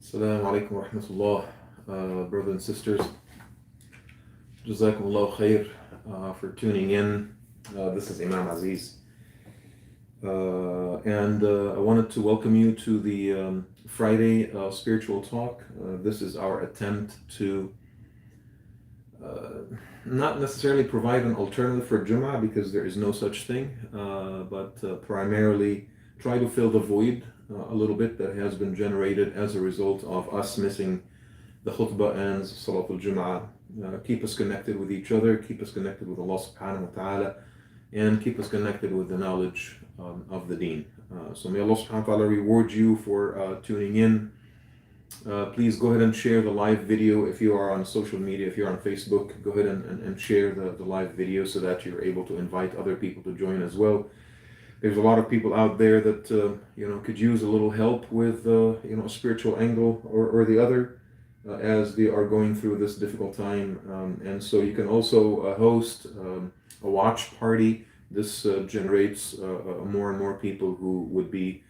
Assalamu alaikum wa rahmatullah, brothers and sisters. Jazakumullah khair for tuning in. This is Imam Azeez. And I wanted to welcome you to the Friday spiritual talk. This is our attempt to not necessarily provide an alternative for Jum'ah because there is no such thing, but primarily try to fill the void a little bit that has been generated as a result of us missing the khutbah and Salatul Jum'ah. Keep us connected with each other, keep us connected with Allah subhanahu wa ta'ala, and keep us connected with the knowledge of the deen. So may Allah subhanahu wa ta'ala reward you for tuning in. Please go ahead and share the live video if you are on social media. If you're on Facebook, go ahead and share the live video so that you're able to invite other people to join as well. There's a lot of people out there that could use a little help with a spiritual angle or the other as they are going through this difficult time. And so you can also host a watch party. This generates more and more people who would be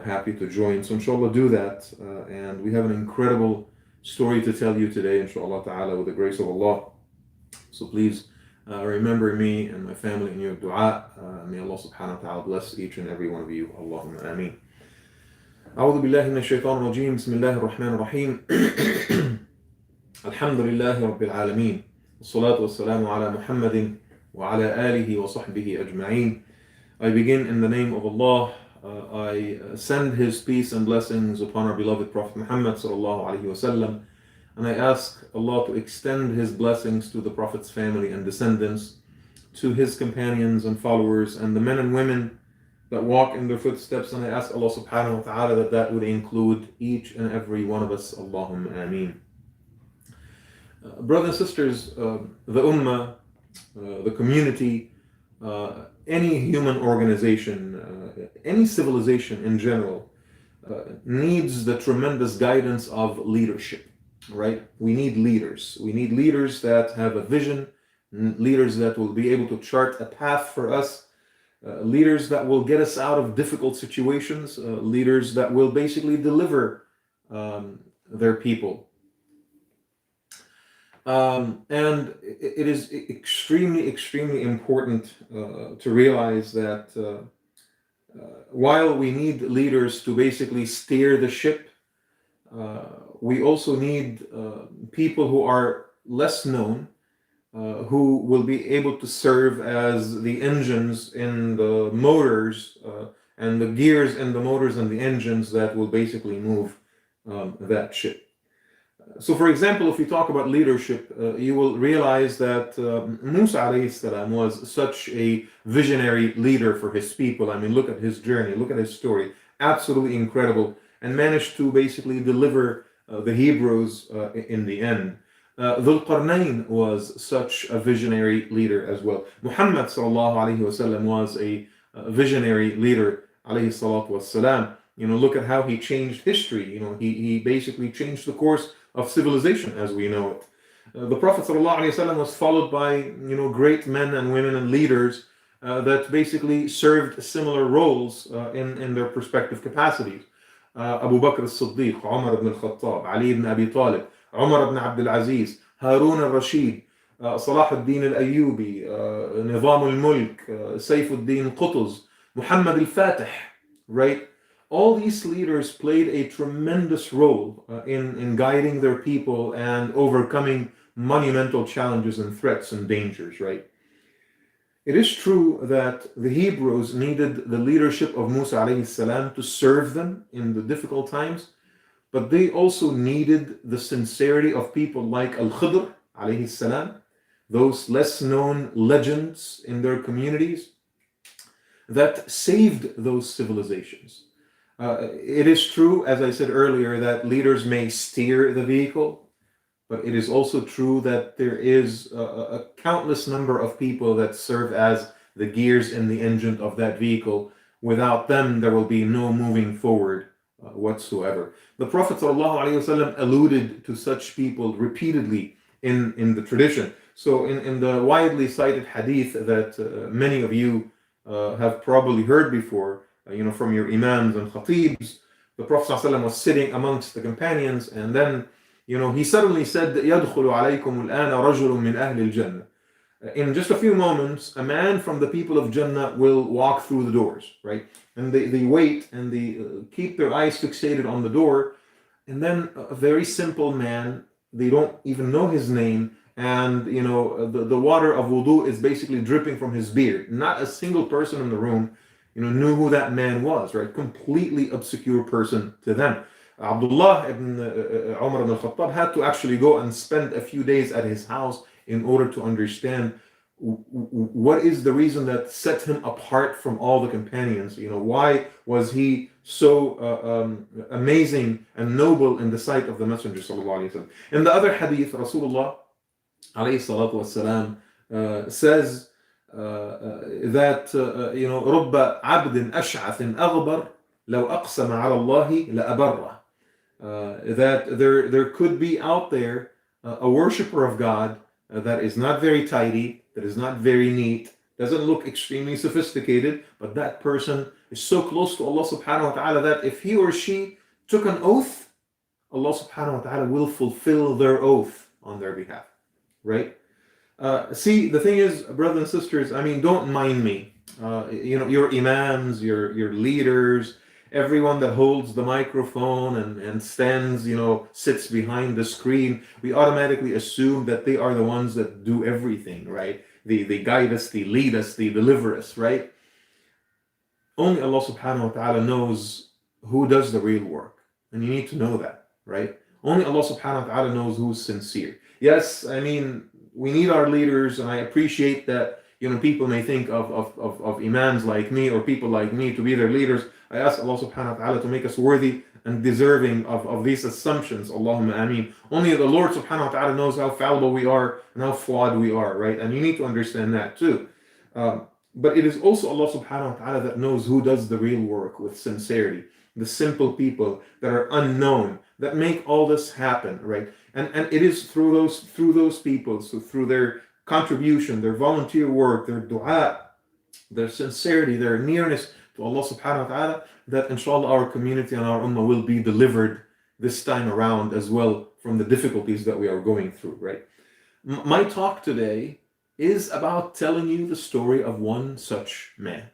happy to join. So inshallah do that. And we have an incredible story to tell you today, inshallah ta'ala, with the grace of Allah. So please remember me and my family in your dua. May Allah subhanahu wa ta'ala bless each and every one of you. Allahumma ameen. أعوذ بالله من الشيطان الرجيم بسم الله الرحمن الرحيم الحمد لله رب العالمين والصلاة والسلام على محمد وعلى آله وصحبه أجمعين. I begin in the name of Allah. I send His peace and blessings upon our beloved Prophet Muhammad sallallahu alaihi wasallam, and I ask Allah to extend His blessings to the Prophet's family and descendants, to his companions and followers, and the men and women that walk in their footsteps. And I ask Allah subhanahu wa ta'ala that would include each and every one of us. Allahumma ameen. Brothers and sisters, the ummah, the community, any human organization, any civilization in general needs the tremendous guidance of leadership, right? We need leaders. We need leaders that have a vision, leaders that will be able to chart a path for us, leaders that will get us out of difficult situations, leaders that will basically deliver their people. And it is extremely important to realize that while we need leaders to basically steer the ship, we also need people who are less known, who will be able to serve as the engines in the motors and the gears in the motors and the engines that will basically move that ship. So for example, if we talk about leadership, you will realize that Musa alayhi salam was such a visionary leader for his people. I mean, look at his journey, look at his story, absolutely incredible, and managed to basically deliver the Hebrews in the end. Dhul Qarnayn was such a visionary leader as well. Muhammad sallallahu alayhi wasallam was a visionary leader alayhi salatu wassalam. Look at how he changed history. He basically changed the course of civilization as we know it. The Prophet ﷺ was followed by great men and women and leaders that basically served similar roles in their respective capacities. Abu Bakr as-Siddiq, Umar ibn al-Khattab, Ali ibn Abi Talib, Umar ibn Abdul Aziz, Harun al-Rashid, Salah al-Din al-Ayyubi, Nizam al-Mulk, Sayf al-Din Qutuz, Muhammad al-Fatih, right? All these leaders played a tremendous role in guiding their people and overcoming monumental challenges and threats and dangers, right? It is true that the Hebrews needed the leadership of Musa alayhi salam to serve them in the difficult times, but they also needed the sincerity of people like Al-Khidr alayhi salam, those less known legends in their communities that saved those civilizations. It is true, as I said earlier, that leaders may steer the vehicle, but it is also true that there is a countless number of people that serve as the gears in the engine of that vehicle. Without them, there will be no moving forward whatsoever. The Prophet ﷺ alluded to such people repeatedly in the tradition. So in the widely cited hadith that many of you have probably heard before, from your imams and khatibs, the Prophet ﷺ was sitting amongst the companions, and then, he suddenly said, يَدْخُلُ عَلَيْكُمُ الْآنَ رَجُلٌ مِّنْ أَهْلِ الْجَنَّةِ. In just a few moments, a man from the people of Jannah will walk through the doors, right? And they wait and they keep their eyes fixated on the door. And then a very simple man, they don't even know his name. And, the water of wudu is basically dripping from his beard. Not a single person in the room, knew who that man was, right? Completely obscure person to them. Abdullah ibn Umar ibn al-Khattab had to actually go and spend a few days at his house in order to understand what is the reason that set him apart from all the companions. Why was he so amazing and noble in the sight of the Messenger sallallahu alaihi wasallam? In the other hadith, Rasulullah alayhi salatu wasalam says that رب عبد أشعث أغبر لو أقسم على الله لأبره. That there could be out there a worshiper of God that is not very tidy, that is not very neat, doesn't look extremely sophisticated, but that person is so close to Allah subhanahu wa ta'ala that if he or she took an oath, Allah subhanahu wa ta'ala will fulfill their oath on their behalf, right? See, the thing is, brothers and sisters, don't mind me. Your imams, your leaders, everyone that holds the microphone and stands, sits behind the screen, we automatically assume that they are the ones that do everything, right? They guide us, they lead us, they deliver us, right? Only Allah subhanahu wa ta'ala knows who does the real work. And you need to know that, right? Only Allah subhanahu wa ta'ala knows who's sincere. Yes, we need our leaders, and I appreciate that, people may think of imams like me or people like me to be their leaders. I ask Allah subhanahu wa ta'ala to make us worthy and deserving of these assumptions. Allahumma ameen. Only the Lord subhanahu wa ta'ala knows how fallible we are and how flawed we are, right? And you need to understand that too. But it is also Allah subhanahu wa ta'ala that knows who does the real work with sincerity. The simple people that are unknown, that make all this happen, right? And it is through those people, so through their contribution, their volunteer work, their dua, their sincerity, their nearness to Allah subhanahu wa ta'ala, that inshallah our community and our ummah will be delivered this time around as well from the difficulties that we are going through, right? My talk today is about telling you the story of one such man.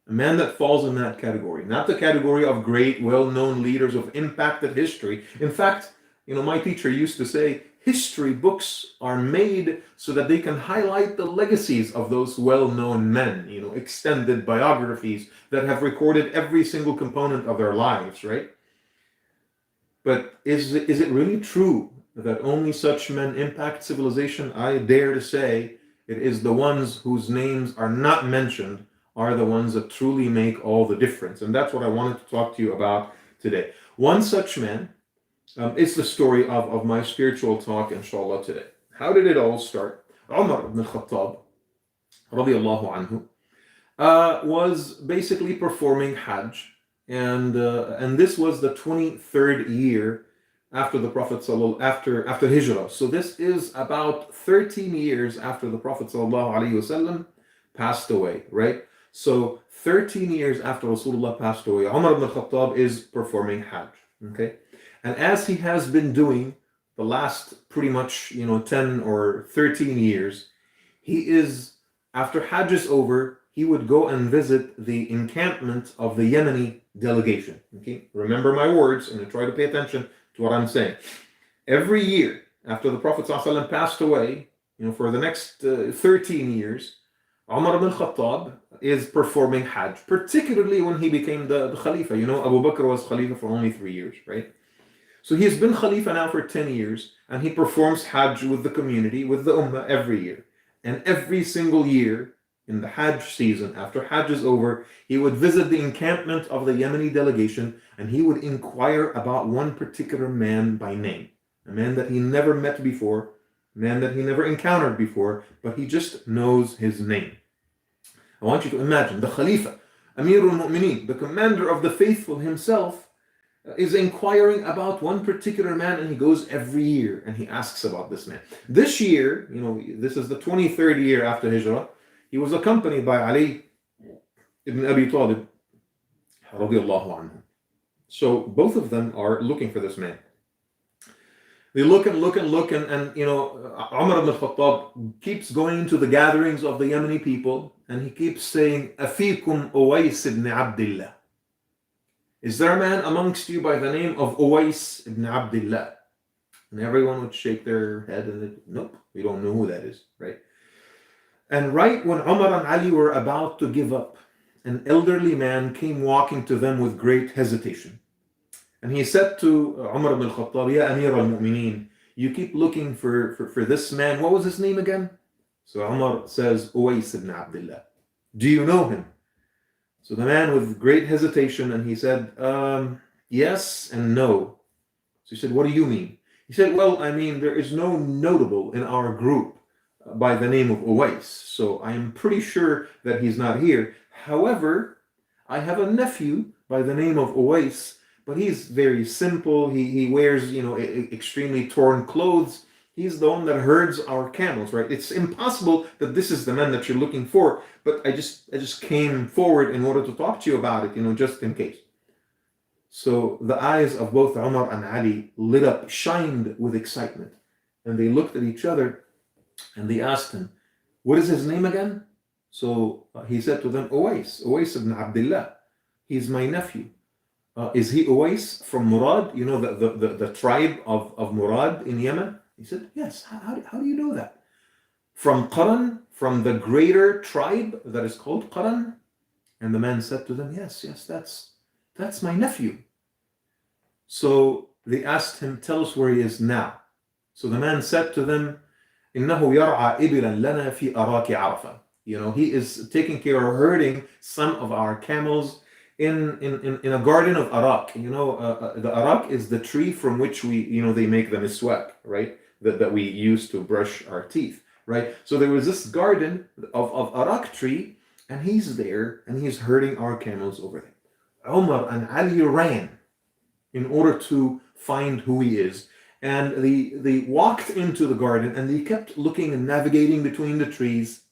A man that falls in that category, not the category of great, well-known leaders of impacted history. In fact, my teacher used to say, history books are made so that they can highlight the legacies of those well-known men, extended biographies that have recorded every single component of their lives, right? But is it really true that only such men impact civilization? I dare to say it is the ones whose names are not mentioned are the ones that truly make all the difference. And that's what I wanted to talk to you about today. One such man is the story of my spiritual talk, inshallah, today. How did it all start? Umar ibn al-Khattab, radiallahu anhu, was basically performing Hajj. And this was the 23rd year after the Prophet after Hijrah. So this is about 13 years after the Prophet sallallahu alaihi wasallam passed away, right? So 13 years after Rasulullah passed away, Umar ibn al-Khattab is performing Hajj, okay? And as he has been doing the last pretty much, 10 or 13 years, he is, after Hajj is over, he would go and visit the encampment of the Yemeni delegation, okay? Remember my words and try to pay attention to what I'm saying. Every year after the Prophet ﷺ passed away, for the next 13 years, Umar ibn al-Khattab is performing Hajj, particularly when he became the Khalifa. Abu Bakr was Khalifa for only 3 years, right? So he has been Khalifa now for 10 years, and he performs Hajj with the community, with the Ummah every year. And every single year, in the Hajj season, after Hajj is over, he would visit the encampment of the Yemeni delegation, and he would inquire about one particular man by name. A man that he never met before, a man that he never encountered before, but he just knows his name. I want you to imagine the Khalifa, Amirul Mu'mineen, the commander of the faithful himself, is inquiring about one particular man, and he goes every year and he asks about this man. This year, this is the 23rd year after Hijrah, he was accompanied by Ali ibn Abi Talib, radiallahu anhu. So both of them are looking for this man. They look and look and look, and Umar ibn al-Khattab keeps going to the gatherings of the Yemeni people, and he keeps saying, Afikum Uwais ibn Abdullah. Is there a man amongst you by the name of Uwais ibn Abdullah? And everyone would shake their head and they'd, nope, we don't know who that is, right? And right when Umar and Ali were about to give up, an elderly man came walking to them with great hesitation. And he said to Umar ibn al-Khattab, Ya Amir al-Mu'mineen, you keep looking for this man. What was his name again? So Umar says, Uwais ibn Abdullah. Do you know him? So the man with great hesitation, and he said, yes and no. So he said, what do you mean? He said, well, I mean, there is no notable in our group by the name of Uwais. So I am pretty sure that he's not here. However, I have a nephew by the name of Uwais, but he's very simple. He wears, extremely torn clothes. He's the one that herds our camels, right? It's impossible that this is the man that you're looking for, but I just came forward in order to talk to you about it, just in case. So the eyes of both Umar and Ali lit up, shined with excitement, and they looked at each other and they asked him, what is his name again? So he said to them, Uwais ibn Abdullah. He's my nephew. Is he Uwais from Murad? The tribe of Murad in Yemen? He said, yes. How do you know that? From Qaran, from the greater tribe that is called Qaran? And the man said to them, yes, that's my nephew. So they asked him, tell us where he is now. So the man said to them, إِنَّهُ يَرْعَى إِبِلًا لَنَا فِي أَرَاكِ عَرَفَةٍ. He is taking care or herding some of our camels in a garden of arak. The arak is the tree from which they make the miswak, right? That we use to brush our teeth, right? So there was this garden of arak tree, and he's there, and he's herding our camels over there. Umar and Ali ran in order to find who he is. And they walked into the garden, and they kept looking and navigating between the trees.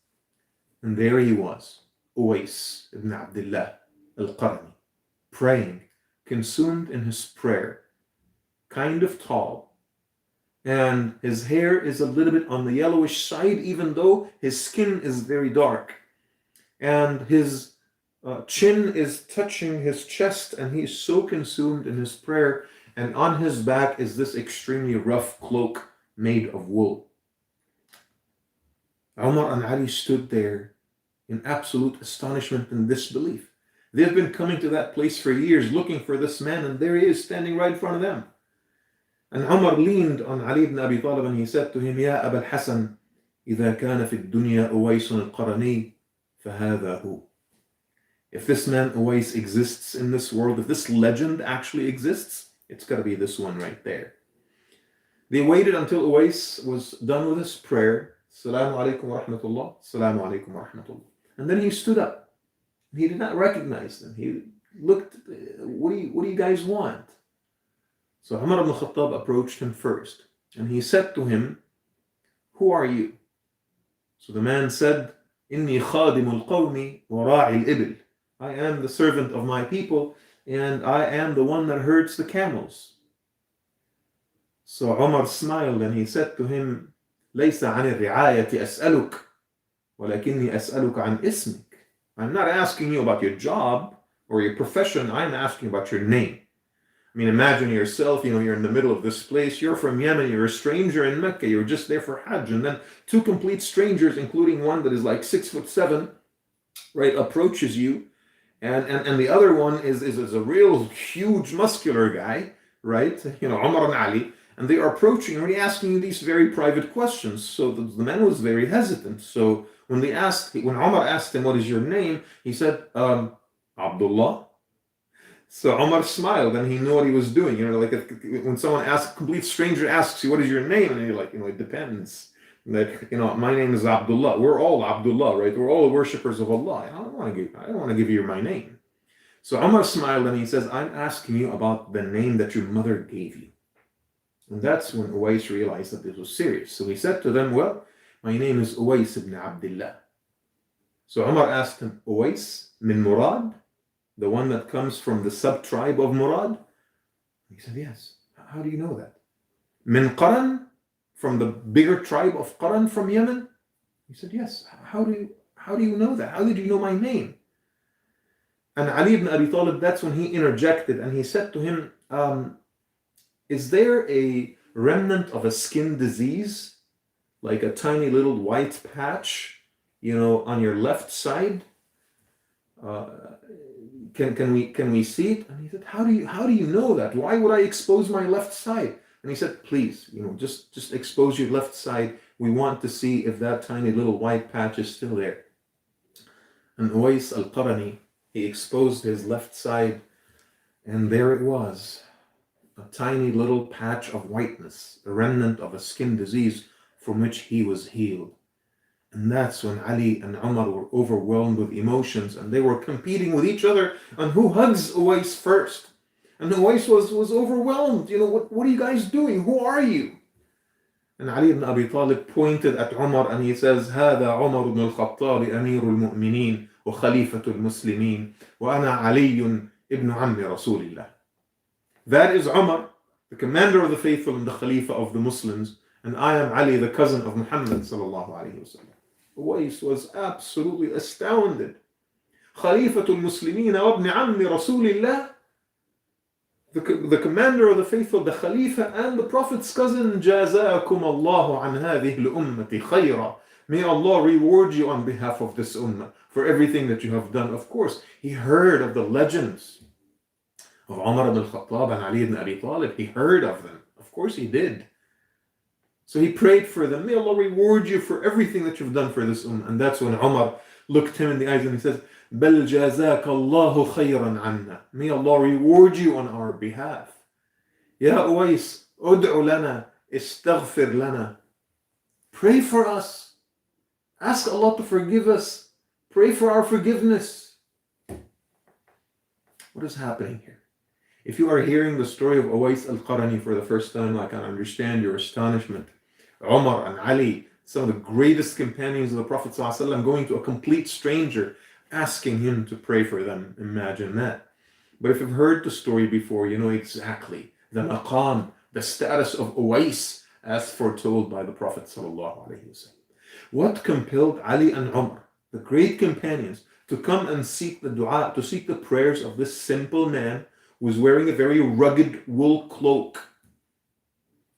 And there he was, Uwais ibn Abdullah al-Qarni, praying, consumed in his prayer, kind of tall. And his hair is a little bit on the yellowish side, even though his skin is very dark. And his chin is touching his chest, and he's so consumed in his prayer. And on his back is this extremely rough cloak made of wool. Umar and Ali stood there in absolute astonishment and disbelief. They've been coming to that place for years looking for this man, and there he is standing right in front of them. And Umar leaned on Ali ibn Abi Talib and he said to him, Ya Aba al-Hasan, إذا كان في الدنيا أويس القرني فهذا هو. If this man Uwais exists in this world, if this legend actually exists, it's got to be this one right there. They waited until Uwais was done with his prayer. Assalamu alaikum wa rahmatullah. Assalamu alaikum wa rahmatullah. And then he stood up. He did not recognize them. He looked, what do you guys want? So Umar ibn Khattab approached him first. And he said to him, who are you? So the man said, Inni khadimul qawmi wa ra'i al-ibil. I am the servant of my people, and I am the one that herds the camels. So Umar smiled and he said to him, ليس عن الرعاية أسألك ولكني أسألك عن اسمك. I'm not asking you about your job or your profession, I'm asking about your name. I mean, imagine yourself, you're in the middle of this place, you're from Yemen, you're a stranger in Mecca, you're just there for Hajj, and then two complete strangers, including one that is like 6'7", right, approaches you. And the other one is a real huge muscular guy, right? Umar and Ali, and they are approaching and really asking you these very private questions. So the man was very hesitant. So when Umar asked him, what is your name? He said, Abdullah. So Umar smiled and he knew what he was doing. When someone asks, a complete stranger asks you, what is your name? And you're like, it depends. My name is Abdullah. We're all Abdullah, right? We're all worshippers of Allah. I don't want to give you my name. So Umar smiled and he says, I'm asking you about the name that your mother gave you. And that's when Uwais realized that this was serious. So he said to them, well, my name is Uwais ibn Abdullah. So Umar asked him, Uwais min Murad? The one that comes from the sub-tribe of Murad? He said, yes. How do you know that? Min Qaran, from the bigger tribe of Qaran from Yemen? He said, yes. How do you know that? How did you know my name? And Ali ibn Abi Talib, that's when he interjected and he said to him, is there a remnant of a skin disease, like a tiny little white patch, on your left side? Can we see it? And he said, how do you know that? Why would I expose my left side? And he said, please, just expose your left side. We want to see if that tiny little white patch is still there. And Uwais al-Qarani, he exposed his left side, and there it was, a tiny little patch of whiteness, a remnant of a skin disease from which he was healed. And that's when Ali and Umar were overwhelmed with emotions, and they were competing with each other on who hugs Uwais first. And Uwais was overwhelmed. What are you guys doing? Who are you? And Ali ibn Abi Talib pointed at Umar and he says, هذا عمر بن الخطاب أمير المؤمنين وخليفة المسلمين وأنا علي ابن عم رسول الله. That is Umar, the commander of the faithful and the Khalifa of the Muslims, and I am Ali, the cousin of Muhammad sallallahu alayhi wa sallam. Uwais was absolutely astounded. خليفة المسلمين وابن عم رسول الله, the commander of the faithful, the Khalifa, and the Prophet's cousin. جزاكم الله عن هذه الأمة خيرا. May Allah reward you on behalf of this ummah for everything that you have done. Of course, he heard of the legends of Umar ibn al-Khattab and Ali ibn Abi Talib. He heard of them. Of course he did. So he prayed for them. May Allah reward you for everything that you've done for this ummah. And that's when Umar looked him in the eyes and he says, بل جزاك الله خيرا عنا. May Allah reward you on our behalf. يا أويس ادع لنا استغفر لنا. Pray for us. Ask Allah to forgive us. Pray for our forgiveness. What is happening here? If you are hearing the story of Uwais al-Qarani for the first time, I can understand your astonishment. Umar and Ali, some of the greatest companions of the Prophet ﷺ, going to a complete stranger, asking him to pray for them. Imagine that. But if you've heard the story before, you know exactly the maqam, the status of Uwais as foretold by the Prophet ﷺ. What compelled Ali and Umar, the great companions, to come and seek the dua, to seek the prayers of this simple man who was wearing a very rugged wool cloak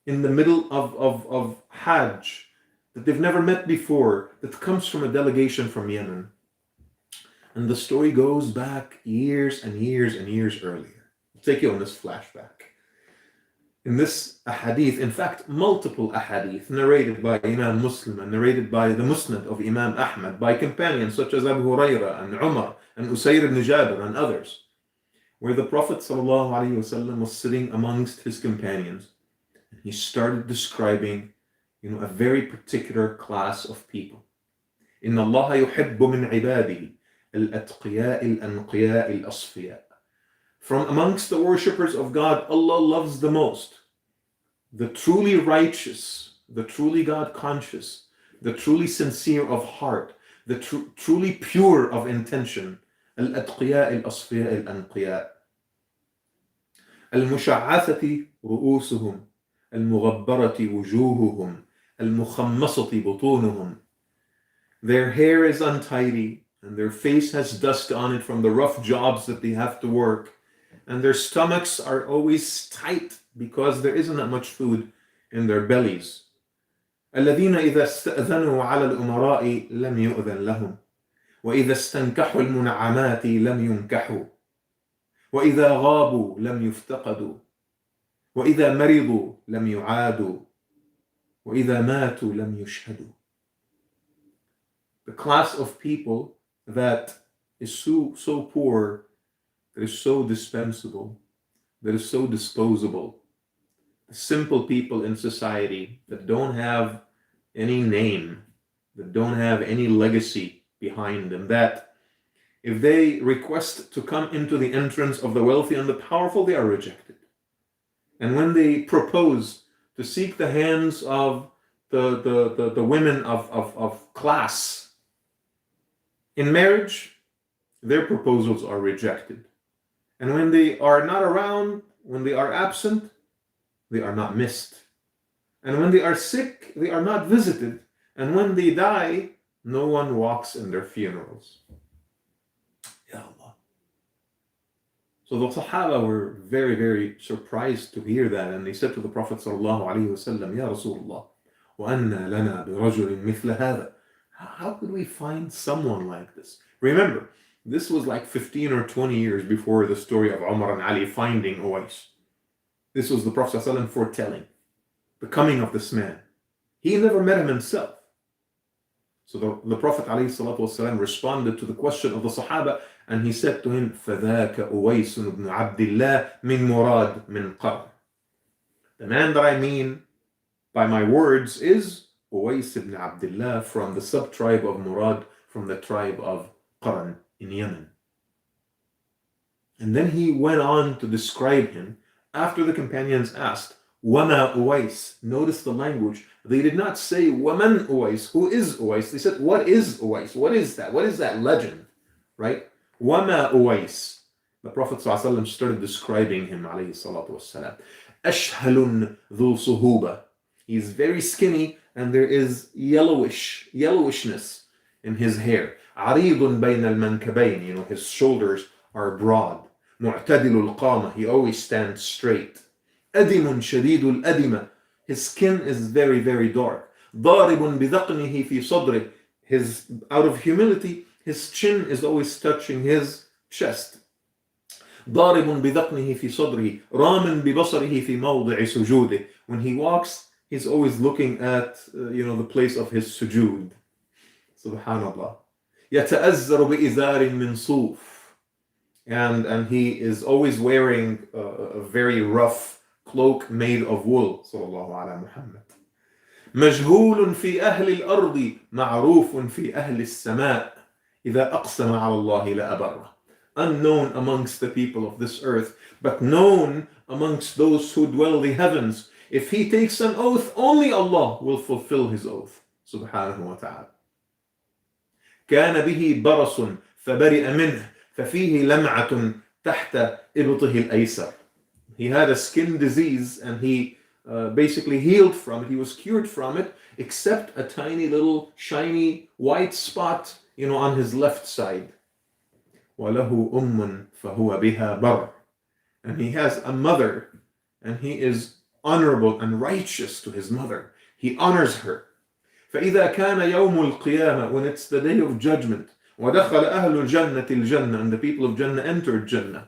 in the middle of Hajj that they've never met before, that comes from a delegation from Yemen? And the story goes back years and years and years earlier. I'll take you on this flashback. In this ahadith, in fact, multiple ahadith narrated by Imam Muslim and narrated by the Musnad of Imam Ahmad, by companions such as Abu Hurairah and Umar and Usayr ibn Jabir and others, where the Prophet ﷺ was sitting amongst his companions. He started describing, a very particular class of people. إن الله يحب من عباده الأتقياء الأنقياء الأصفياء. From amongst the worshippers of God, Allah loves the most the truly righteous, the truly God-conscious, the truly sincere of heart, the truly pure of intention. الأتقياء الأصفياء الأنقياء. المشعثة رؤوسهم المغبرة وجوههم المخمصة بطونهم. Their hair is untidy, and their face has dust on it from the rough jobs that they have to work, and their stomachs are always tight because there isn't that much food in their bellies. الذين إذا استأذنوا على الأمراء لم يؤذن لهم وإذا استنكحوا المنعمات لم ينكحوا وإذا غابوا لم يفتقدوا وإذا مرضوا لم يعادوا وإذا ماتوا لم يشهدوا. The class of people that is so poor, that is so dispensable, that is so disposable. The simple people in society that don't have any name, that don't have any legacy behind them, that if they request to come into the entrance of the wealthy and the powerful, they are rejected. And when they propose to seek the hands of the women of class in marriage, their proposals are rejected. And when they are not around, when they are absent, they are not missed. And when they are sick, they are not visited. And when they die, no one walks in their funerals. Ya Allah. So the Sahaba were very, very surprised to hear that. And they said to the Prophet sallallahu alaihi wasallam, Ya Rasulullah, وَأَنَّا لَنَا بِرَجُلٍ مِثْلَ هَذَا. How could we find someone like this? Remember, this was like 15 or 20 years before the story of Umar and Ali finding Uwais. This was the Prophet ﷺ foretelling the coming of this man. He never met him himself. So the Prophet ﷺ responded to the question of the Sahaba, and he said to him, فَذَاكَ أُوَيْسٌ بْنُ عَبْدِ اللَّهِ مِنْ مُرَادٍ مِنْ قَرْنٍ. The man that I mean by my words is Uwais ibn Abdullah from the sub-tribe of Murad, from the tribe of Qarn in Yemen. And then he went on to describe him after the companions asked, Wama Uwais. Notice the language. They did not say, Waman Uwais, who is Uwais? They said, what is Uwais? What is that? What is that legend? Right? Wama Uwais. The Prophet ﷺ started describing him, alayhi salatu wassalam. Ashhalun dhul suhuba. He's very skinny, and there is yellowishness in his hair. Aridun bayna al-mankabayn. His shoulders are broad. Mu'tadilul qama. He always stands straight. Adimun shadidul adima. His skin is very, very dark. Daribun bidaqnihi fi sadri. Out of humility, his chin is always touching his chest. ضارب بذقنه في صدره رام ببصره في موضع سجوده. When he walks, he's always looking at the place of his sujood. Subhanallah. يتأزر بإزار من صوف. And he is always wearing a very rough cloak made of wool. Sallallahu ala Muhammad. مجهول في أهل الأرض معروف في أهل السماء إذا أقسم على الله لأبره. Unknown amongst the people of this earth, but known amongst those who dwell the heavens. If he takes an oath, only Allah will fulfill his oath. Subhanahu wa ta'ala. كان به برص فبرئ منه ففيه لمعة تحت إبطه الأيسر. He had a skin disease and he basically healed from it. He was cured from it, except a tiny little shiny white spot, on his left side. وَلَهُ أُمٌّ فَهُوَ بِهَا بَرٌّ. And he has a mother, and he is honorable and righteous to his mother. He honors her. فَإِذَا كَانَ يَوْمُ الْقِيَامَةِ. When it's the day of judgment. وَدَخَلَ أَهْلُ الْجَنَّةِ الْجَنَّةِ. And the people of Jannah entered Jannah.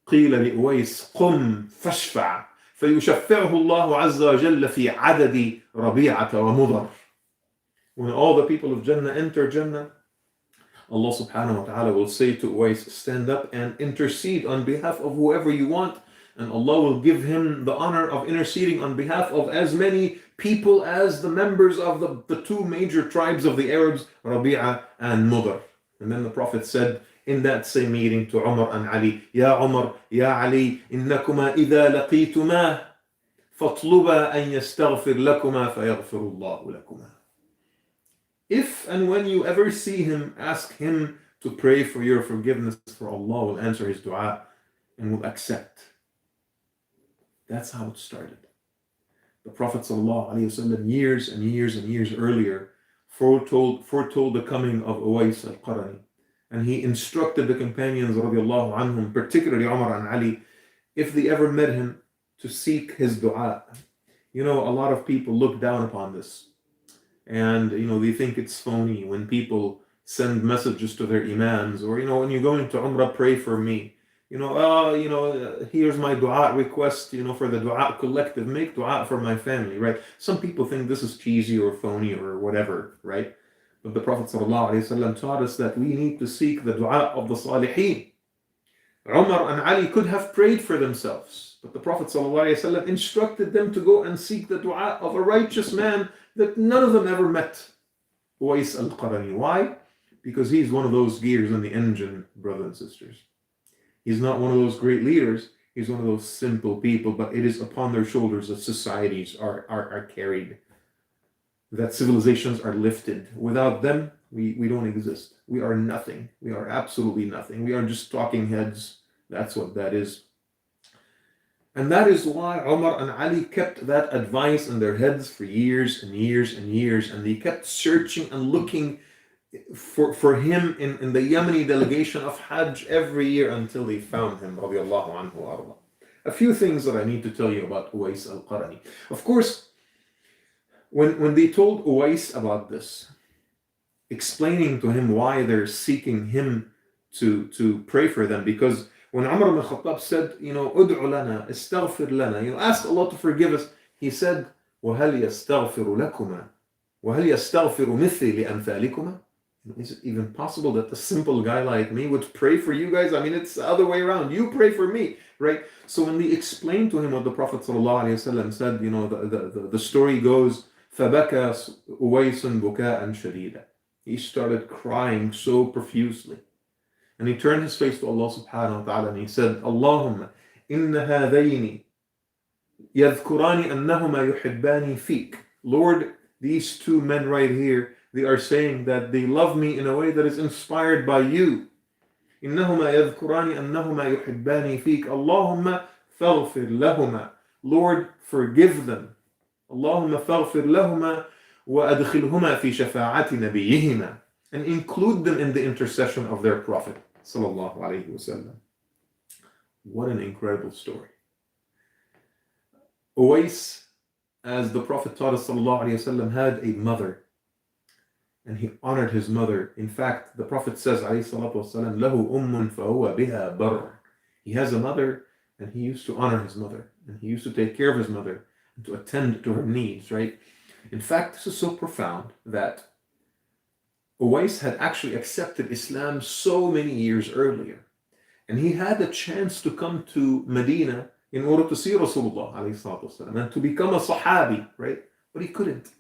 قِيلَ لِأُوَيْسِ قُمْ فَاشْفَعْ فَيُشَفِّعُهُ اللَّهُ عَزَّ وَجَلَّ فِي عَدَدِ رَبِيعَةَ وَمُضَرٍ. When all the people of Jannah enter Jannah, Allah subhanahu wa ta'ala will say to Uwais, stand up and intercede on behalf of whoever you want, and Allah will give him the honor of interceding on behalf of as many people as the members of the two major tribes of the Arabs, Rabi'a and Mudar. And then the Prophet said in that same meeting to Umar and Ali, Ya Umar, Ya Ali, innakuma idha laqituma fatluba an yastaghfir lakuma fayaghfiru Allahu lakuma. If and when you ever see him, ask him to pray for your forgiveness, for Allah will answer his dua and will accept. That's how it started. The Prophet ﷺ, years and years and years earlier, foretold the coming of Uwais al-Qarni. And he instructed the companions, radiallahu anhum, particularly Umar and Ali, if they ever met him, to seek his dua. A lot of people look down upon this. And, they think it's phony when people send messages to their imams, or, when you go into Umrah, pray for me. Here's my dua request, for the dua collective, make dua for my family, right? Some people think this is cheesy or phony or whatever, right? But the Prophet ﷺ taught us that we need to seek the dua of the salihin. Umar and Ali could have prayed for themselves, but the Prophet ﷺ instructed them to go and seek the dua of a righteous man that none of them ever met, Uwais al-Qarni. Why? Because he's one of those gears in the engine, brothers and sisters. He's not one of those great leaders. He's one of those simple people, but it is upon their shoulders that societies are carried, that civilizations are lifted. Without them, we don't exist. We are nothing. We are absolutely nothing. We are just talking heads. That's what that is. And that is why Umar and Ali kept that advice in their heads for years and years and years. And they kept searching and looking for him in the Yemeni delegation of Hajj every year until they found him. Radiallahu anhu wa arda. A few things that I need to tell you about Uwais al-Qarani. Of course, when they told Uwais about this, explaining to him why they're seeking him to pray for them, because when Umar ibn Khattab said, "Ud'u lana, istaghfir lana," ask Allah to forgive us, he said, وَهَلْ يَسْتَغْفِرُ لَكُمَا وَهَلْ يَسْتَغْفِرُ مِثْلِي لِأَمْثَالِكُمَا. Is it even possible that a simple guy like me would pray for you guys? I mean, it's the other way around. You pray for me, right? So when they explained to him what the Prophet ﷺ said, the story goes, فَبَكَى أُوَيْسٌ بُكَاءً شَدِيدًا. He started crying so profusely. And he turned his face to Allah subhanahu wa ta'ala and he said, Allahumma inna hadayni yadhkurani annahuma yuhibbani feek. Lord, these two men right here, they are saying that they love me in a way that is inspired by you. Innahuma yadhkurani annahuma yuhibbani feek. Allahumma faghfir lahuma. Lord, forgive them. Allahumma faghfir lahuma wa adkhilhuma fi shafa'ati nabiyihima. And include them in the intercession of their Prophet sallallahu alaihi wasallam. What an incredible story. Uwais, as the Prophet taught us sallallahu alaihi wasallam, had a mother, and he honored his mother. In fact, the Prophet says alayhi salatu wasallam, lahu ummun fahuwa biha barr. He has a mother, and he used to honor his mother, and he used to take care of his mother and to attend to her needs, right? In fact, this is so profound that Uwais had actually accepted Islam so many years earlier. And he had a chance to come to Medina in order to see Rasulullah ﷺ and to become a Sahabi, right? But he couldn't.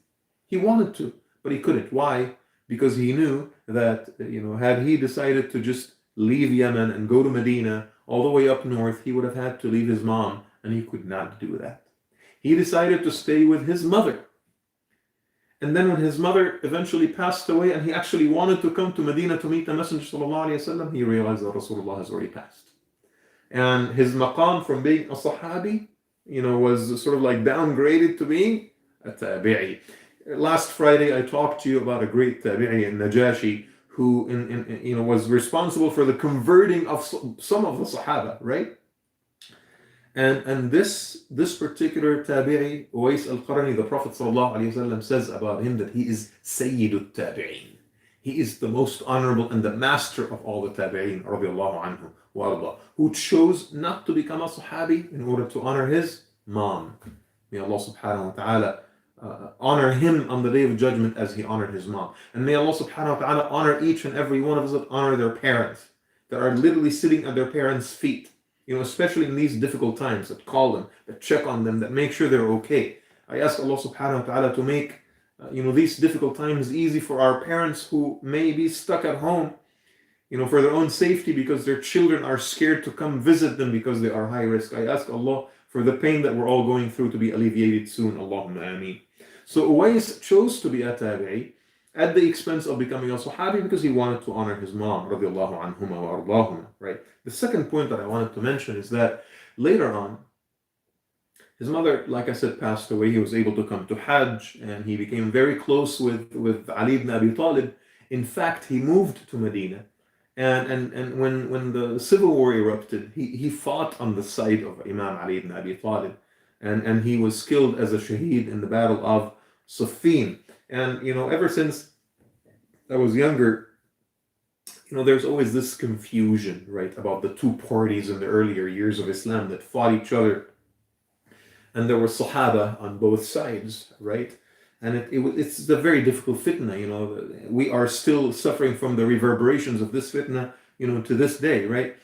He wanted to, but he couldn't. Why? Because he knew that, had he decided to just leave Yemen and go to Medina all the way up north, he would have had to leave his mom, and he could not do that. He decided to stay with his mother. And then when his mother eventually passed away and he actually wanted to come to Medina to meet the Messenger sallallahu alaihi wasallam, he realized that Rasulullah has already passed. And his maqam from being a Sahabi, was sort of like downgraded to being a Tabi'i. Last Friday I talked to you about a great Tabi'i, Najashi, who was responsible for the converting of some of the Sahaba, right? And this particular tabi'i, Uwais al-Qarani, the Prophet ﷺ says about him that he is Sayyidut Tabi'in. He is the most honorable and the master of all the Tabi'in, radiallahu anhu wa arda, who chose not to become a Sahabi in order to honor his mom. May Allah subhanahu wa ta'ala honor him on the Day of Judgment as he honored his mom. And may Allah subhanahu wa ta'ala honor each and every one of us that honor their parents, that are literally sitting at their parents' feet. Especially in these difficult times, that call them, that check on them, that make sure they're okay. I ask Allah subhanahu wa ta'ala to make, these difficult times easy for our parents who may be stuck at home, for their own safety because their children are scared to come visit them because they are high risk. I ask Allah for the pain that we're all going through to be alleviated soon. Allahumma ameen. So Uwais chose to be a tabi'i at the expense of becoming a Sahabi because he wanted to honor his mom, radiallahu anhuma wa ardahuma, right? The second point that I wanted to mention is that later on, his mother, like I said, passed away. He was able to come to Hajj, and he became very close with Ali ibn Abi Talib. In fact, he moved to Medina, and when the civil war erupted, he fought on the side of Imam Ali ibn Abi Talib, and he was killed as a shaheed in the battle of Siffin. And ever since I was younger, there's always this confusion, right, about the two parties in the earlier years of Islam that fought each other. And there were Sahaba on both sides, right? And it's a very difficult fitna, We are still suffering from the reverberations of this fitna, to this day, right?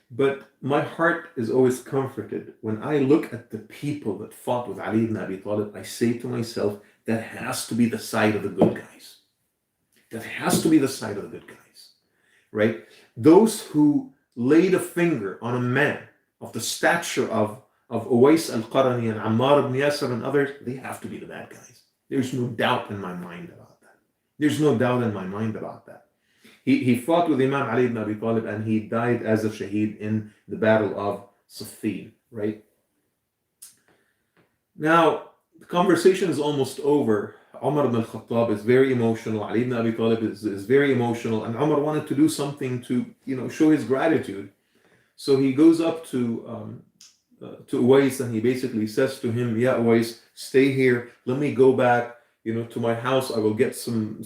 But my heart is always comforted when I look at the people that fought with Ali ibn Abi Talib. I say to myself, that has to be the side of the good guys. That has to be the side of the good guys, right? Those who laid a finger on a man of the stature of Uwais al-Qarani and Ammar ibn Yasir and others, they have to be the bad guys. There's no doubt in my mind about that. There's no doubt in my mind about that. He fought with Imam Ali ibn Abi Talib and he died as a shaheed in the battle of Siffin, right? Now, the conversation is almost over. Umar ibn al-Khattab is very emotional. Ali ibn Abi Talib is very emotional. And Umar wanted to do something to, show his gratitude. So he goes up to Uwais and he basically says to him, "Yeah, Uwais, stay here. Let me go back, to my house. I will get some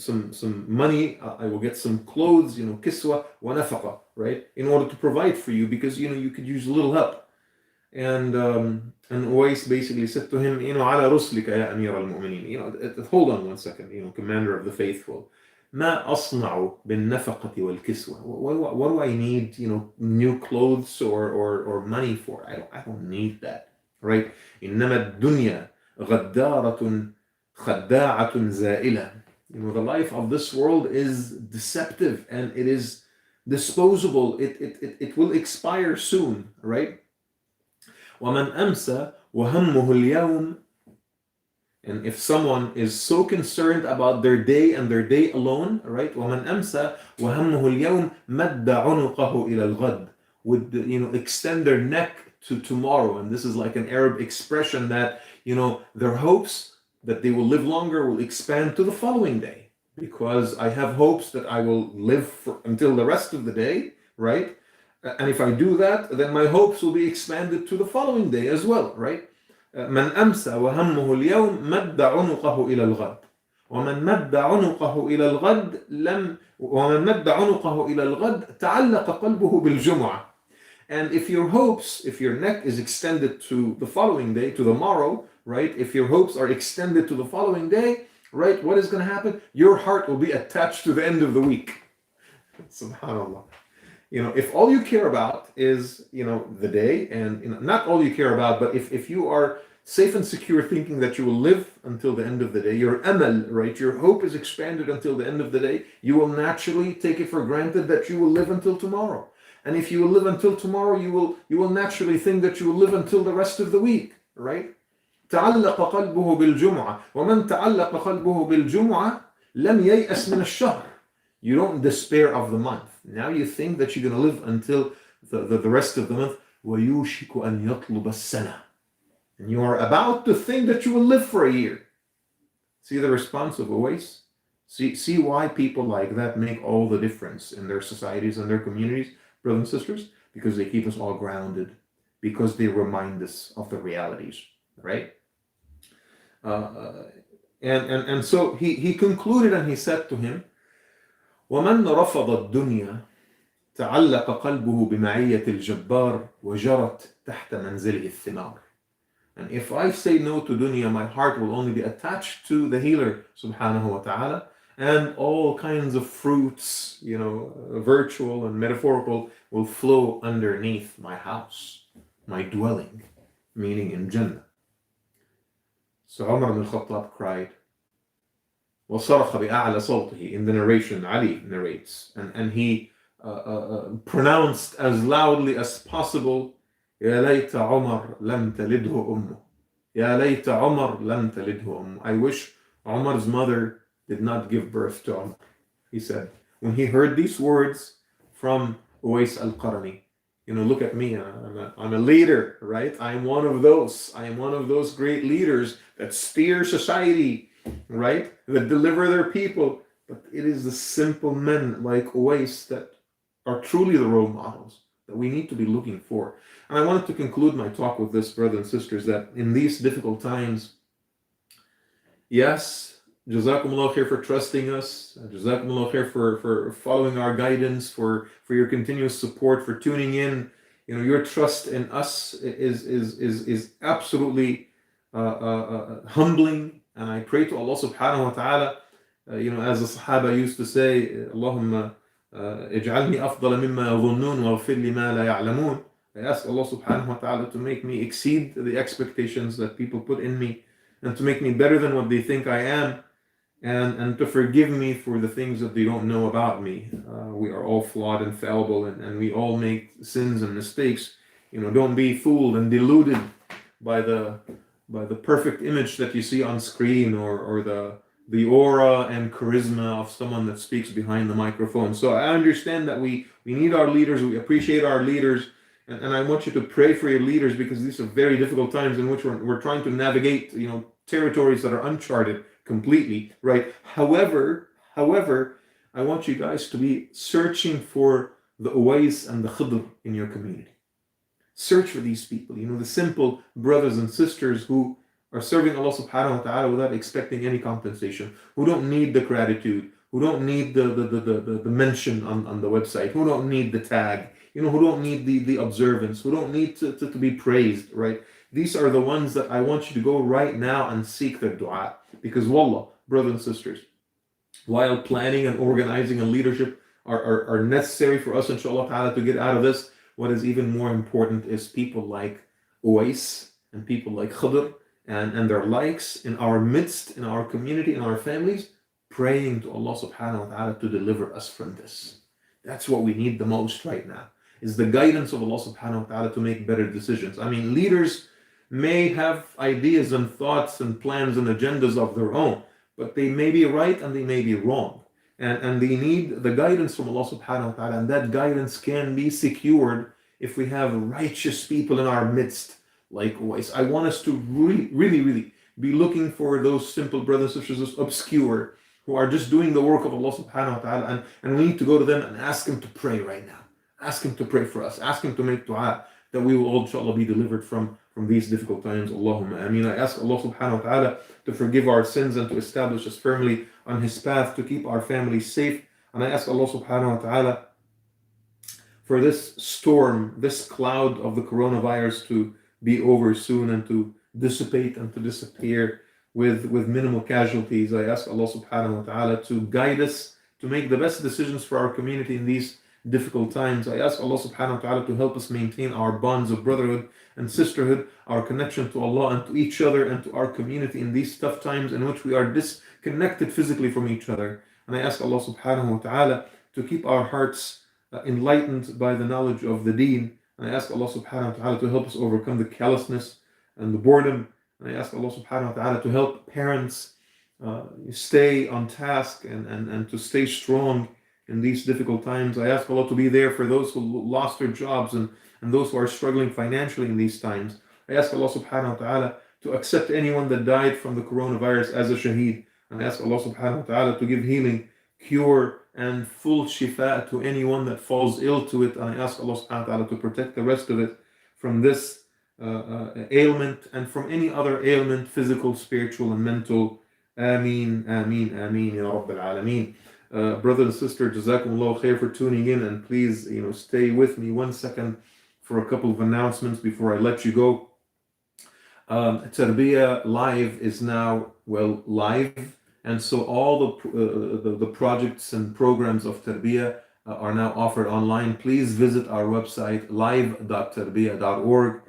money. I will get some clothes, kiswa wa nafaqa, right, in order to provide for you because you could use a little help." And Uwais basically said to him, "Ala ruslika ya Amir al-Mu'mineen. Hold on one second, Commander of the Faithful. ما أصنع بالنفقة والكسوة. What do I need, new clothes or money for? I don't need that, right? إنما الدنيا غدارة خداعة زائلة. The life of this world is deceptive and it is disposable. It will expire soon, right? ومن أمسى وهمه اليوم. And if someone is so concerned about their day and their day alone, right? ومن أمسى وهمه اليوم مد عنقه إلى الغد. Would extend their neck to tomorrow. And this is like an Arab expression that their hopes that they will live longer will expand to the following day. Because I have hopes that I will live until the rest of the day, right? And if I do that, then my hopes will be expanded to the following day as well, right? من أمسى وهمه اليوم مد عنقه إلى الغد. ومن مد عنقه إلى الغد ومن مد عنقه إلى الغد تعلق قلبه بالجمعة. And if your neck is extended to the following day, to the morrow, right? If your hopes are extended to the following day, right? What is going to happen? Your heart will be attached to the end of the week. Subhanallah. If all you care about is, the day, and not all you care about, but if you are safe and secure thinking that you will live until the end of the day, your amal, right, your hope is expanded until the end of the day, you will naturally take it for granted that you will live until tomorrow. And if you will live until tomorrow, you will naturally think that you will live until the rest of the week, right? تعلق قلبه بالجمعة ومن تعلق قلبه بالجمعة لم ييأس من الشهر. You don't despair of the month. Now you think that you're going to live until the rest of the month. وَيُوشِكُ أَنْ يَطْلُبَ السَّنَةِ. And you are about to think that you will live for a year. See the response of Uwais? See why people like that make all the difference in their societies and their communities, brothers and sisters? Because they keep us all grounded. Because they remind us of the realities, right? And so he concluded and he said to him, ومن رفض الدنيا تعلق قلبه بمعية الجبار وجرت تحت منزله الثمار. And if I say no to dunya, my heart will only be attached to the healer, subhanahu wa ta'ala, and all kinds of fruits, virtual and metaphorical, will flow underneath my house, my dwelling, meaning in Jannah. So Umar ibn al-Khattab cried, وصرخ بأعلى صوته. In the narration, Ali narrates, and he pronounced as loudly as possible, يا ليت عمر لم تلده أمه. يا ليت عمر لم تلده أمه. I wish Umar's mother did not give birth to Umar. He said, when he heard these words from Uwais al-Qarni, look at me, I'm a leader, right? I am one of those great leaders that steer society, right? That deliver their people. But it is the simple men like Uwais that are truly the role models that we need to be looking for. And I wanted to conclude my talk with this, brothers and sisters, that in these difficult times, yes, Jazakumullah khair for trusting us. Jazakumullah khair for following our guidance, for your continuous support, for tuning in. Your trust in us is absolutely humbling. And I pray to Allah subhanahu wa ta'ala, as the Sahaba used to say, Allahumma اجعلني أفضل مما يظنون واغفر لي ما لا يعلمون. I ask Allah subhanahu wa ta'ala to make me exceed the expectations that people put in me, and to make me better than what they think I am, and to forgive me for the things that they don't know about me. We are all flawed and fallible, and we all make sins and mistakes. Don't be fooled and deluded by the perfect image that you see on screen, or the aura and charisma of someone that speaks behind the microphone. So I understand that we need our leaders, we appreciate our leaders, and I want you to pray for your leaders, because these are very difficult times in which we're trying to navigate, territories that are uncharted completely, right? However, I want you guys to be searching for the Uwais and the Khidr in your community. Search for these people, the simple brothers and sisters who are serving Allah subhanahu wa ta'ala without expecting any compensation, who don't need the gratitude, who don't need the mention on the website, who don't need the tag, who don't need the observance, who don't need to be praised, right? These are the ones that I want you to go right now and seek their dua. Because wallah, brothers and sisters, while planning and organizing and leadership are necessary for us, inshallah ta'ala, to get out of this, what is even more important is people like Uwais and people like Khidr and their likes in our midst, in our community, in our families, praying to Allah subhanahu wa ta'ala to deliver us from this. That's what we need the most right now, is the guidance of Allah subhanahu wa ta'ala to make better decisions. I mean, leaders may have ideas and thoughts and plans and agendas of their own, but they may be right and they may be wrong. And they need the guidance from Allah subhanahu wa ta'ala, and that guidance can be secured if we have righteous people in our midst, like Uwais. I want us to really be looking for those simple brothers and sisters, obscure, who are just doing the work of Allah subhanahu wa ta'ala, and we need to go to them and ask Him to pray right now. Ask Him to pray for us. Ask Him to make dua that we will all, inshallah, be delivered from these difficult times. Allahumma ameen. I ask Allah subhanahu wa ta'ala to forgive our sins and to establish us firmly on His path, to keep our families safe. And I ask Allah subhanahu wa ta'ala for this storm, this cloud of the coronavirus to be over soon and to dissipate and to disappear with minimal casualties. I ask Allah subhanahu wa ta'ala to guide us to make the best decisions for our community in these difficult times. I ask Allah subhanahu wa ta'ala to help us maintain our bonds of brotherhood and sisterhood, our connection to Allah and to each other and to our community in these tough times in which we are disconnected physically from each other. And I ask Allah subhanahu wa ta'ala to keep our hearts enlightened by the knowledge of the deen. And I ask Allah subhanahu wa ta'ala to help us overcome the callousness and the boredom. And I ask Allah subhanahu wa ta'ala to help parents stay on task and to stay strong in these difficult times. I ask Allah to be there for those who lost their jobs and those who are struggling financially in these times. I ask Allah subhanahu wa ta'ala to accept anyone that died from the coronavirus as a shaheed. And I ask Allah subhanahu wa ta'ala to give healing, cure, and full shifa to anyone that falls ill to it. And I ask Allah subhanahu wa ta'ala to protect the rest of it from this ailment and from any other ailment, physical, spiritual, and mental. Ameen, ameen, ameen, ya Rabbil Alameen. Brother and sister, Jazakumullah khair for tuning in, and please, stay with me 1 second for a couple of announcements before I let you go. TarbiyaLive is now live, and so all the projects and programs of Tarbiya are now offered online. Please visit our website live.tarbiya.org,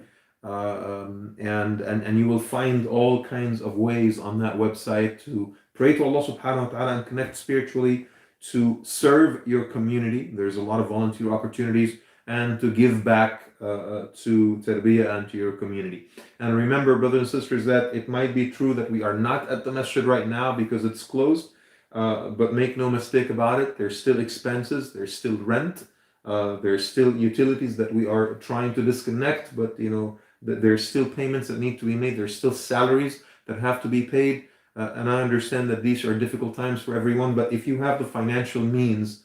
and you will find all kinds of ways on that website to pray to Allah subhanahu wa ta'ala and connect spiritually, to serve your community. There's a lot of volunteer opportunities, and to give back to Tarbiyah and to your community. And remember, brothers and sisters, that it might be true that we are not at the masjid right now because it's closed, but make no mistake about it, there's still expenses, there's still rent, there's still utilities that we are trying to disconnect, but there's still payments that need to be made, there's still salaries that have to be paid. And I understand that these are difficult times for everyone, but if you have the financial means,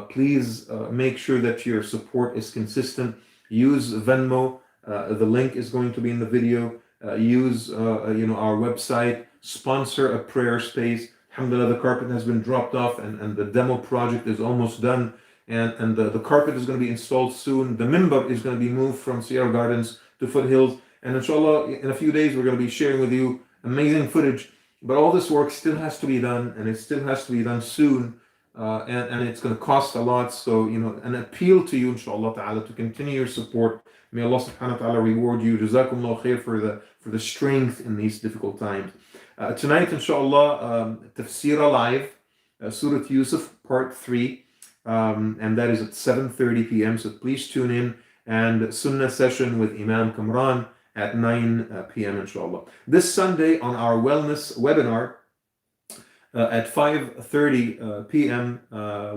please make sure that your support is consistent. Use Venmo. The link is going to be in the video. Use our website. Sponsor a prayer space. Alhamdulillah, the carpet has been dropped off, and the demo project is almost done. And the carpet is going to be installed soon. The mimbar is going to be moved from Sierra Gardens to Foothills. And inshallah, in a few days, we're going to be sharing with you amazing footage. But all this work still has to be done, and it still has to be done soon, and it's going to cost a lot. So, an appeal to you, inshallah ta'ala, to continue your support. May Allah subhanahu wa ta'ala reward you. Jazakumullah khair for the strength in these difficult times. Tonight, inshallah, TarbiyaLive, Surah Yusuf, part 3, and that is at 7:30 p.m. So please tune in, and Sunnah session with Imam Kamran at 9 p.m. inshallah. This Sunday on our wellness webinar at 5:30 p.m.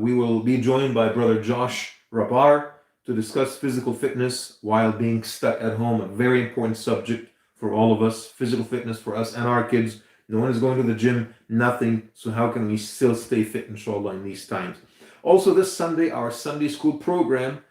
We will be joined by Brother Josh Rabar, to discuss physical fitness while being stuck at home, a very important subject for all of us. Physical fitness for us and our kids. No one is going to the gym, nothing. So how can we still stay fit, inshallah, in these times? Also, this Sunday, our Sunday school program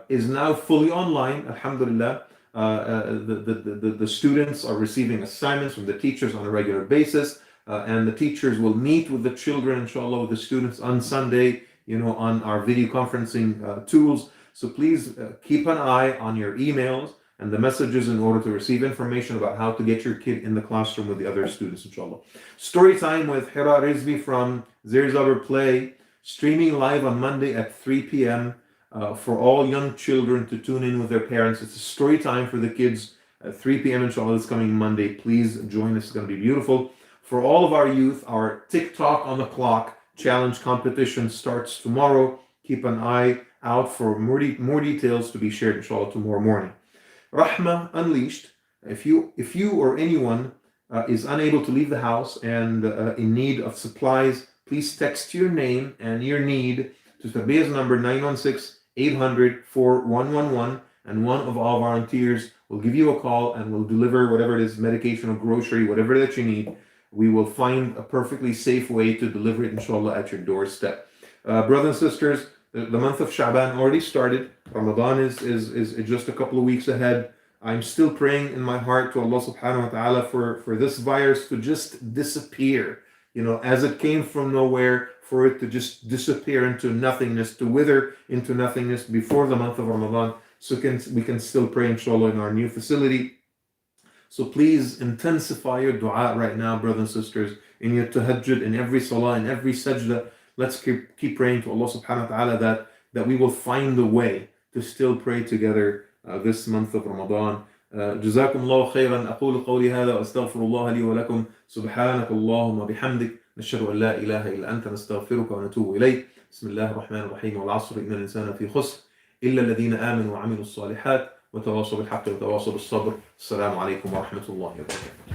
is now fully online, alhamdulillah. The students are receiving assignments from the teachers on a regular basis, and the teachers will meet with the children, inshallah, with the students on Sunday, on our video conferencing tools. So please keep an eye on your emails and the messages in order to receive information about how to get your kid in the classroom with the other students, inshallah. Story time with Hira Rizvi from Zerzabur Play, streaming live on Monday at 3 p.m. For all young children to tune in with their parents. It's a story time for the kids at 3 p.m. inshallah this coming Monday. Please join us. It's going to be beautiful. For all of our youth, our TikTok on the clock challenge competition starts tomorrow. Keep an eye out for more details to be shared inshallah tomorrow morning. Rahma Unleashed. If you or anyone is unable to leave the house and in need of supplies, please text your name and your need to Tarbiyah's number 916-800-4111, and one of our volunteers will give you a call and will deliver whatever it is, medication or grocery, whatever that you need. We will find a perfectly safe way to deliver it, inshallah, at your doorstep. Brothers and sisters, the month of Sha'ban already started. Ramadan is just a couple of weeks ahead. I'm still praying in my heart to Allah subhanahu wa ta'ala for this virus to just disappear. As it came from nowhere, for it to just disappear into nothingness, to wither into nothingness before the month of Ramadan, so we can still pray, inshallah, in our new facility. So please intensify your dua right now, brothers and sisters, in your tahajjud, in every salah, in every sajda. Let's keep praying to Allah subhanahu wa ta'ala that we will find a way to still pray together this month of Ramadan. جزاكم الله خيرا. أقول قولي هذا وأستغفر الله لي ولكم. سبحانك اللهم بحمدك نشهد أن لا إله إلا أنت نستغفرك ونتوب إليك. بسم الله الرحمن الرحيم. والعصر إن الإنسان في خسر إلا الذين آمنوا وعملوا الصالحات وتواصوا بالحق وتواصوا بالصبر. السلام عليكم ورحمة الله وبركاته.